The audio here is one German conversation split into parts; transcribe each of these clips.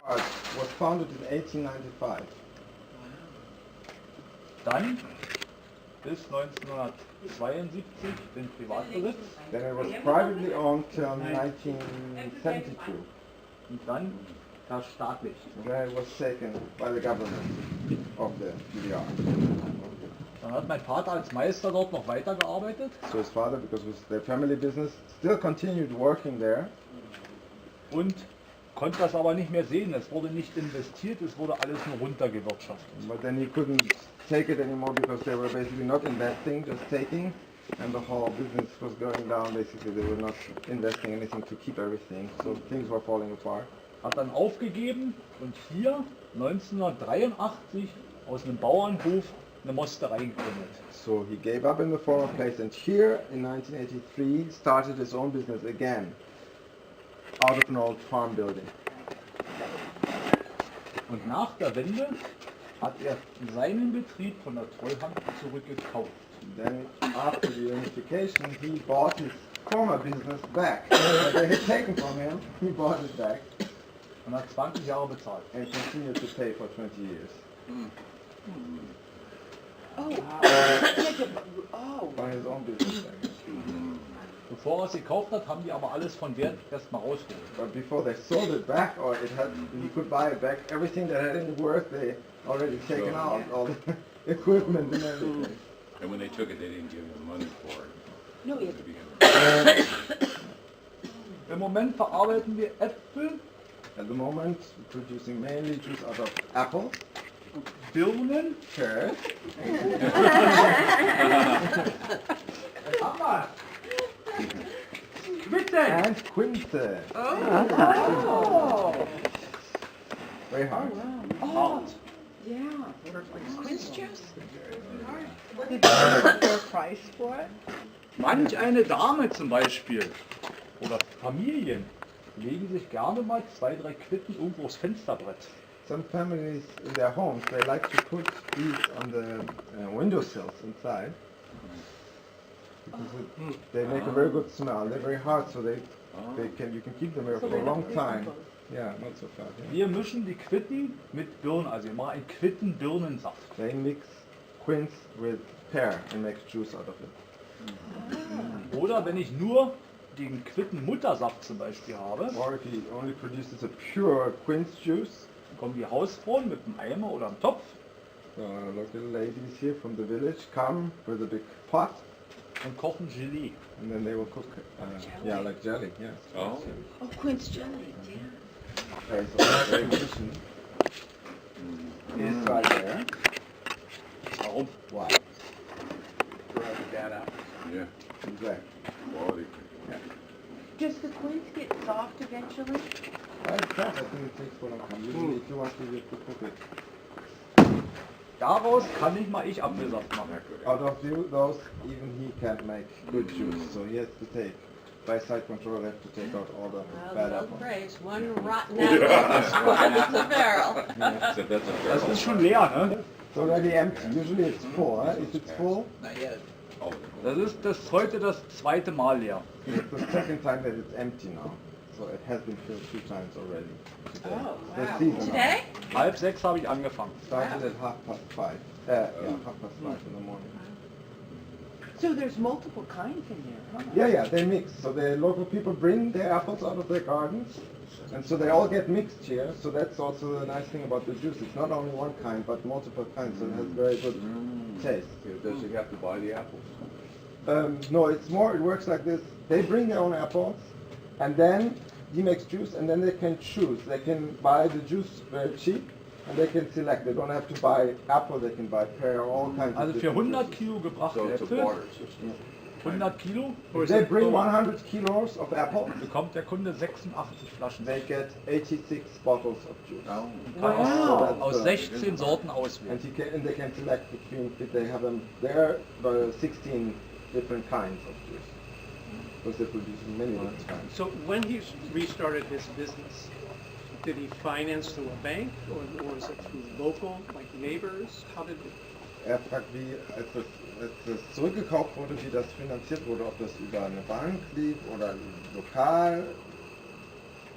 was founded in 1895. Dann bis 1972 den Privatbesitz Then it was privately owned till 1972. und dann verstaatlicht. And then it was taken by the government of the DDR. Dann hat mein Vater als Meister dort noch weitergearbeitet. So his father, because it was their family business, still continued working there. Und konnte das aber nicht mehr sehen. Es wurde nicht investiert, es wurde alles nur runtergewirtschaftet. But then he couldn't take it anymore because they were basically not investing, just taking. And the whole business was going down, basically. They were not investing anything to keep everything. So things were falling apart. Hat dann aufgegeben und hier 1983 aus einem Bauernhof eine Mosterei gegründet. So he gave up in the former place and here in 1983 started his own business again out of an old farm building. Und nach der Wende hat er seinen Betrieb von der Treuhand zurückgekauft. Then after the unification he bought his former business back. That they had taken from him, he bought it back Und hat 20 Jahre bezahlt. and continued to pay for 20 years. Oh, oh. By his own business back. Bevor er es gekauft hat, haben die aber alles von Wert erstmal rausgeholt. But before they sold it back, or he could buy it back, everything that had any worth, they already taken out, all the equipment and everything. And when they took it, they didn't give them money for it. No, he To had to begin with. Im Moment verarbeiten wir Äpfel, At the moment, producing mainly juice out of apples, Birnen, pears, Quitten. and quince. Oh. Very hard. Hart. Yeah. Quince juice? Did you get their price for it? Manch eine Dame zum Beispiel oder Familien legen sich gerne mal 2, 3 Quitten irgendwo aufs Fensterbrett. Some families in their homes, they like to put these on the windowsills inside. Because they make a very good smell. They're very hard, so you can keep them there So for a they long don't time. decompose. Yeah, not so fast. Yeah. Wir mischen die Quitten mit Birnen, also wir machen einen Quitten-Birnensaft. They mix quince with pear and make juice out of it. Oder wenn ich nur den Quitten-Muttersaft zum Beispiel habe, Or if he only produces a pure quince juice, kommen die Hausfrauen mit einem Eimer oder einem Topf local ladies here from the village come with a big pot, und kochen Gelee. and then they will cook. Yeah, like jelly. Yes. Oh. Oh, quince jelly, yeah. Okay, so that's very efficient. Is right there. Warum? Why? Drive the dad out. Yeah. Exactly. Quality. Does the quince get soft eventually? I think it takes for a long time. Usually, if you want to cook it. Daraus kann nicht mal ich Apfelsaft machen. Out of those, even he can't make good juice. So he has to take, by side control, they have to take out all the bad Well, apples. praise, one rotten apple is one in the barrel. So that's a Das barrel. ist schon leer, ne? It's already empty. Usually it's full. Huh? If it's full, Oh, Das ist heute das zweite Mal leer. it's the second time that it's empty now. So it has been filled 2 times already. Today. Oh, The wow. season Today? 5:30 habe ich angefangen. started at 5:30. Yeah, 5:30 in the morning. So there's multiple kinds in there, huh? Yeah, they mix. So the local people bring their apples out of their gardens, and so they all get mixed here. So that's also the nice thing about the juice. It's not only one kind, but multiple kinds. So it has very good taste. does he have to buy the apples? No, it's more. It works like this. They bring their own apples, and then he makes juice, and then they can choose. They can buy the juice very cheap, and they can select. They don't have to buy apple. They can buy pear, all kinds Also of für different 100 juices. Kilo gebrachte So it's a Äpfel, barter system. 100 Kilo, If they bring 100 kilos of apple, bekommt der Kunde 86 Flaschen. they get 86 bottles of juice. Oh. Kann Wow. aus 16 Sorten auswählen. And they can select between, if they have them there, 16 different kinds of juice. Because they produce many different kinds. So when he restarted his business, did he finance through a bank or was it through local, like neighbors? How did it? Fragt, wie, als das zurückgekauft wurde, wie das finanziert wurde, ob das über eine Bank lief oder lokal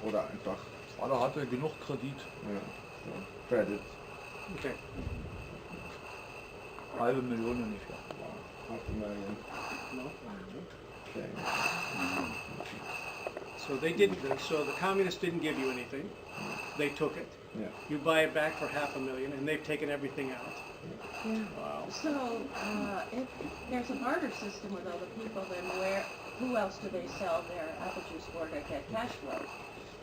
oder einfach Vater hatte genug Kredit, Yeah. So, credit. Okay. halbe Million ungefähr. $500,000. No. Okay. So they didn't. So the communists didn't give you anything. They took it. Yeah. You buy it back for $500,000, and they've taken everything out. Wow. So, if there's a barter system with other people, then who else do they sell their apple juice for to get cash flow?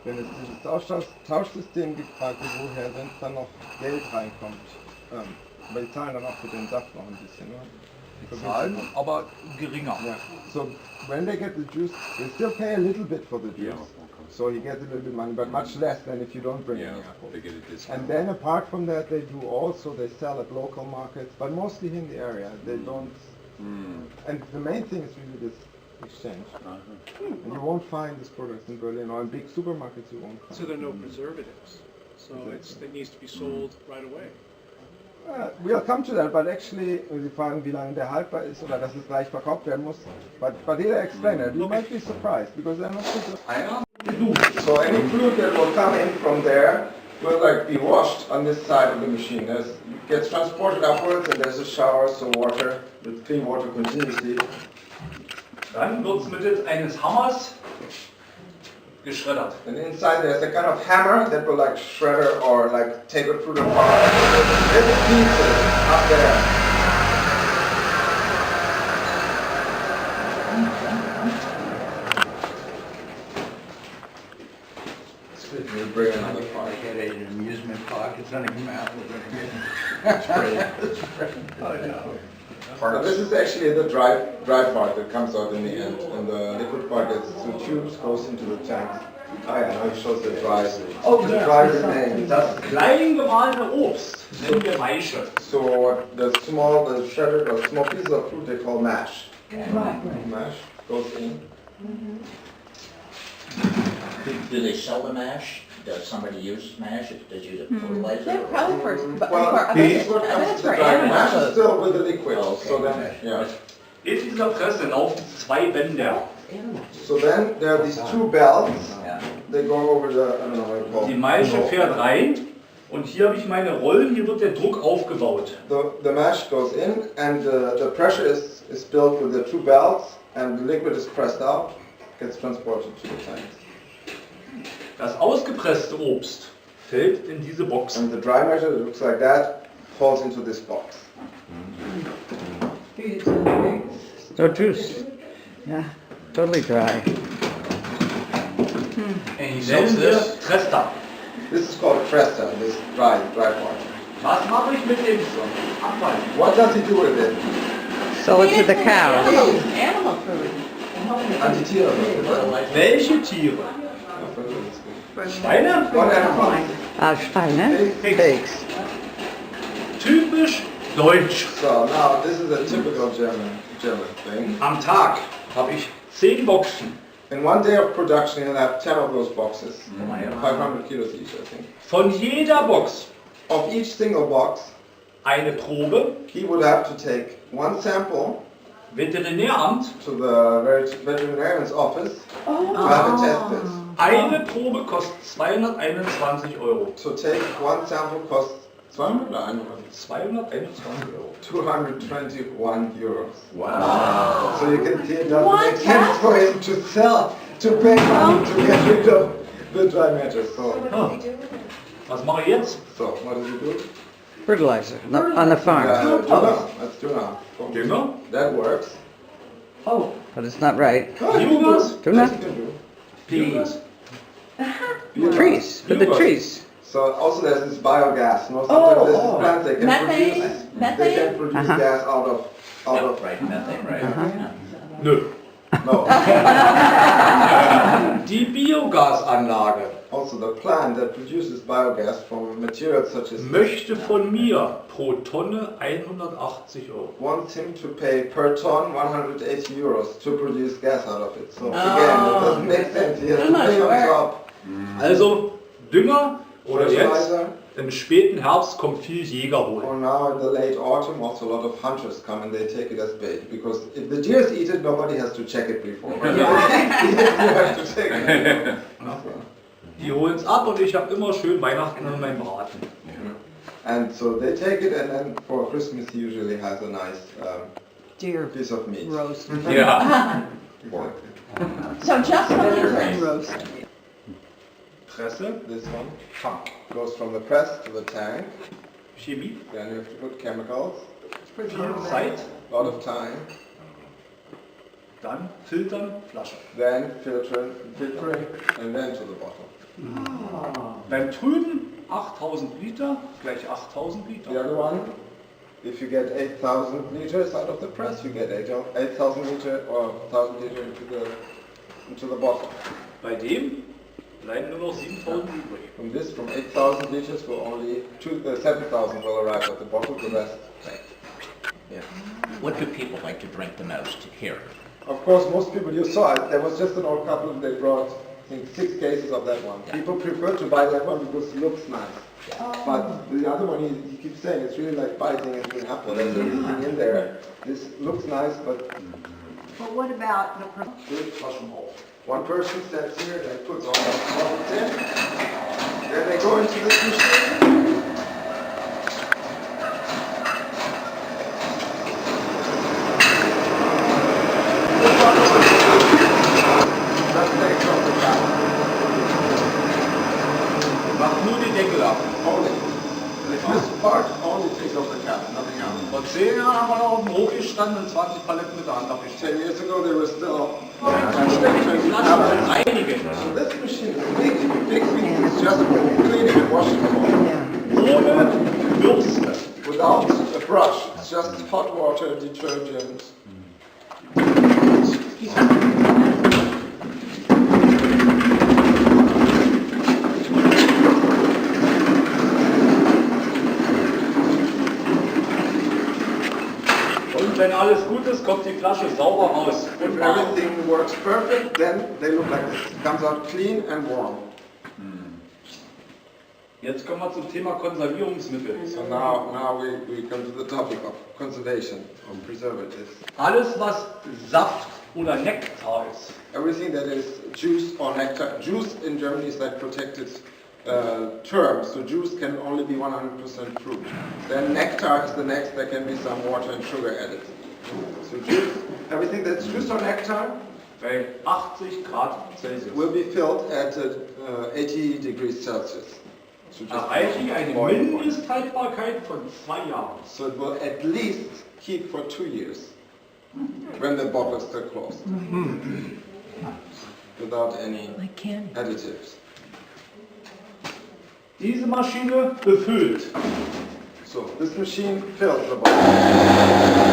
Wenn es dieses Tauschsystem gibt, fragt ihr, woher sonst dann noch Geld reinkommt. Aber die zahlen dann auch für den Saft noch ein bisschen, ne? Zahlen, aber geringer. Yeah. So when they get the juice, they still pay a little bit for the juice. Yeah, okay. So he gets a little bit of money, but much less than if you don't bring Yeah, any apples. they get a discount. And then apart from that, they do also, they sell at local markets, but mostly in the area. They don't, and the main thing is really this exchange. And you won't find these products in Berlin, or in big supermarkets you won't find. So there are no preservatives. So it needs to be sold right away. We'll come to that, but actually, Sie fragen, wie lange der haltbar ist oder dass es gleich verkauft werden muss. But he'll explain it. You might be surprised because they're not super. So any fluid that will come in from there will like be washed on this side of the machine. It gets transported upwards and there's a shower, so water, with clean water continuously. Dann wird es mittels eines Hammers geschreddert. And inside there's a kind of hammer that will like shredder or like take it through the part. Little pieces up there. We'll bring another part. Get an amusement park, it's only come out with Now this is actually the dry part that comes out in the end, and the liquid part gets through tubes, goes into the tanks. Ah ja, now it shows the dry. The dry remains. Das klein gemahlene Obst nennen wir Maische. So the shredded or small pieces of fruit they call mash. Mash goes in. Do they sell the mash? Does somebody use mash? Does use it for fertilizer? Yeah, probably for, Well, I this bet is what comes it's to for the dry. Mash is animals. still with the liquid, Okay, so then, okay. yeah. In dieser Presse laufen zwei Bänder. So then there are these two belts. Yeah. They go over the, I don't know what you call Die it. Maische fährt rein und hier habe ich meine Rollen, hier wird der Druck aufgebaut. The mash goes in and the pressure is built with the two belts and the liquid is pressed out, gets transported to the tanks. Das ausgepresste Obst fällt in diese Box. And the dry measure that looks like that falls into this box. So juice. Yeah, totally dry. And he Nennen sells wir this? Trester. This is called Tresta, this dry part. Was mache ich mit dem Abfall? What does he do with it? Sell it to the cows. Animal food. Antitiere. Welche Tiere? Schweine? What animal? Schweine? Pigs. Typisch deutsch. So now this is a typical German thing. Am Tag habe ich 10 Boxen. In one day of production he'll have 10 of those boxes. 500 kilos each, I think. Von jeder Box Of each single box, eine Probe, he would have to take one sample Veterinäramt, to the veterinarian's office to have it tested. eine Probe kostet 221 Euro. So take one sample costs 200 or 100? 221 Euro. 221 euros. Wow. So you can see it doesn't make sense for him to pay money to get rid of the dry matter. Was mache ich jetzt? So what does he do? Fertilizer on the farm. Tuna. That's tuna. Dünger? That works. But it's not right. Biogas? Tuna? Yes, you can do. Biogas. Biogas. Trees, for the trees. So also there's this biogas. No, sometimes there's this plant they can Methane? produce. They Methane? can produce gas out of Right, methane, right? Nö. no. Die Biogasanlage Also the plant that produces biogas from materials such as möchte von mir pro Tonne 180 Euro. wants him to pay per ton 180 euros to produce gas out of it. So again, it doesn't make sense. He has to pay on top. Also Dünger oder jetzt Fertilizer. im späten Herbst kommt viel Jäger holen. Or now in the late autumn, also a lot of hunters come and they take it as bait because if the deers eat it, nobody has to check it before. You have to take it. Die holen es ab und ich habe immer schön Weihnachten an meinem Braten. And so they take it, and then for Christmas he usually has a nice Deer piece of meat. roast. Ja. Exactly. So just for the Roast. Presse, This one goes from the press to the tank. Chemie, Then you have to put chemicals. viel Zeit, A lot of time. dann filtern, Flasche. Then filtering, and then to the bottle. Beim Trüben 8000 Liter gleich 8000 The Liter. other one, if you get 8,000 liters out of the press, you get 8,000 liter or 1,000 liter into the bottle. Bei dem bleiben nur noch 7000 übrig. From 8,000 liters, will only 7,000 will arrive at the bottle. The rest. Yeah. What do people like to drink the most here? Of course, most people, you saw it. There was just an old couple. They brought, I think, 6 cases of that one. Yeah. People prefer to buy that one because it looks nice. But the other one, he keeps saying, it's really like biting into an apple. There's everything in there. This looks nice, but But what about the one person stands here, they puts all the bottles in, then they go into this machine. That takes off the cap. Macht nur die Deckel ab. Only. This part only takes off the cap, nothing else. Vor 10 Jahren haben wir noch auf dem Hof gestanden und 20 Paletten mit der Hand abgestellt. 10 years ago, they were still. Einige. So this machine is big pieces just for cleaning and washing the bottle. Ohne Bürste. Without a brush, it's just hot water, detergent. Und wenn alles gut ist, kommt die Flasche sauber raus. If everything works perfect, then they look like this. It comes out clean and warm. Jetzt kommen wir zum Thema Konservierungsmittel. So now we come to the topic of conservation, of preservatives. Alles, was Saft oder Nektar ist, Everything that is juice or nectar. Juice in Germany is like protected term, so juice can only be 100% fruit. Then nectar is the next, there can be some water and sugar added. So juice, everything that's juice or nectar bei 80 Grad Celsius. will be filled at 80 degrees Celsius. So just Erreichen eine boiling point. Mindesthaltbarkeit von 2 Jahren. So it will at least keep for 2 years when the bottle is still closed. Without any additives. Diese Maschine befüllt. So this machine fills the bottle.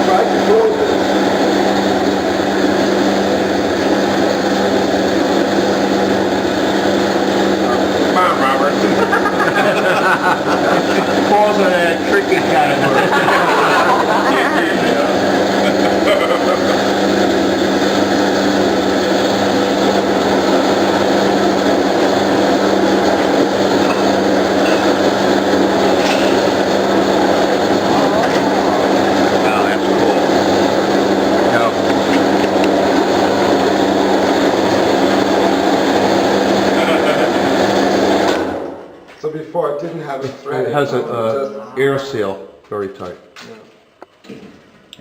Try to close it. Come on, Robert. Falls in that tricky category. Wow, that's cool. No. So before it didn't have a thread. It has Just- a air seal, very tight.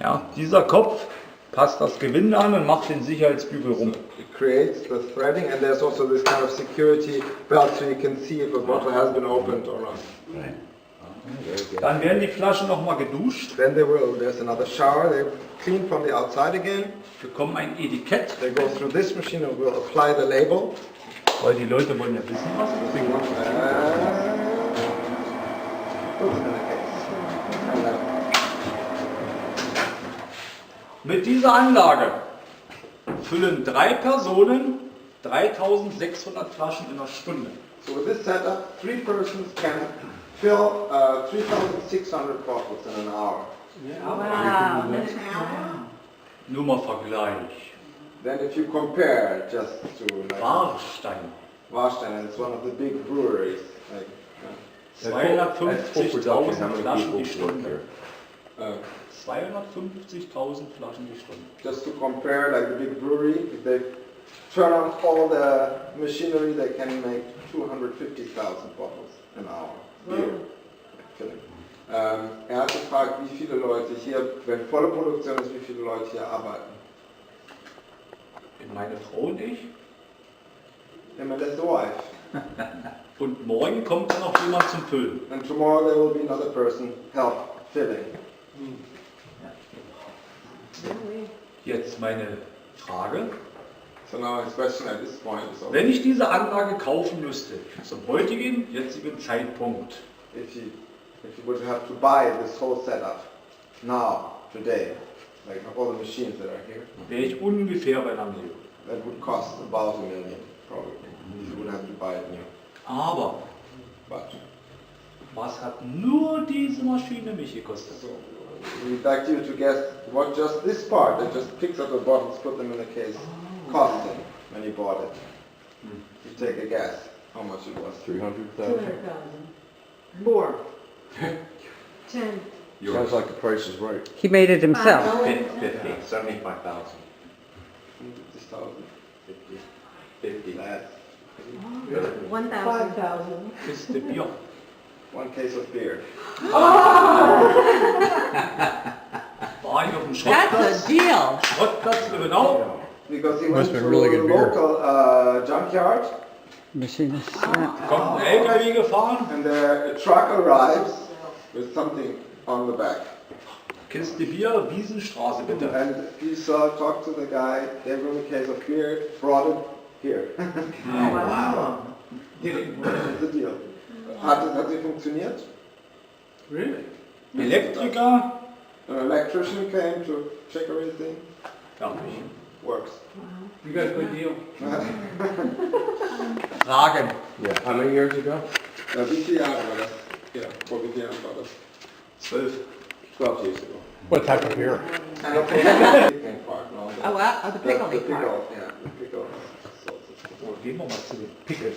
Ja, dieser Kopf passt das Gewinde an und macht den Sicherheitsbügel rum. It creates the threading, and there's also this kind of security belt so you can see if a bottle has been opened or not. Dann werden die Flaschen nochmal geduscht, Then there's another shower, they clean from the outside again. bekommen ein Etikett, They go through this machine and will apply the label. weil die Leute wollen ja wissen, was ist. Put it in the case. And then Mit dieser Anlage füllen 3 Personen 3600 Flaschen in einer Stunde. So with this setup, 3 persons can fill 3,600 bottles in an hour. Wow. Nur mal Vergleich. Then if you compare just to like Warstein. Warstein, it's one of the big breweries. Like, 250.000 Flaschen die Stunde. uh, 250.000 Flaschen die Stunde. just to compare, like the big brewery, if they turn on all the machinery, they can make 250,000 bottles an hour. Beer. Filling. Er hat gefragt, wie viele Leute hier, wenn volle Produktion ist, wie viele Leute hier arbeiten. Meine Frau und ich. Him and his wife. Und morgen kommt dann noch jemand zum Füllen. And tomorrow there will be another person help filling. Jetzt meine Frage. So now his question at this point is Wenn ich diese Anlage kaufen müsste, zum heutigen, jetzigen Zeitpunkt, if you would have to buy this whole setup now, today, like all the machines that are here, wäre ich ungefähr bei einer Million. that would cost about $1 million, probably, if you would have to buy it new. Aber But, was hat nur diese Maschine mich gekostet? so, we'd like you to guess what just this part that just picks up the bottles, put them in the case, cost him when he bought it. You take a guess how much it was. 300,000. More. 10. Sounds like the price is right. He made it himself. 75,000. 50. Less. 1,000. 5,000. Kiste Bier. One case of beer. War ich auf dem That's Schrottplatz? a deal. Schrottplatz, genau. Because he Must went have to been really the good beer. local junkyard, Machinist. Kommt ein LKW gefahren, and the truck arrives with something on the back. Kiste Bier, Wiesenstraße bitte. And he talked to the guy, gave him a case of beer, brought it here. Wow. That's the deal. Hat sie funktioniert? Really? Elektriker, An electrician came to check everything. fertig. Works. You got a good deal. Fragen. Yeah. How many years ago? Wie viele Jahre war das? Ja, vor wie vielen Jahren war das? 12. 12 years ago. What type of beer? And of course, the picking part. No, Oh, wow. Oh, the pickling the part. pickle, yeah, the pickle. So, gehen wir mal zu den Pickel.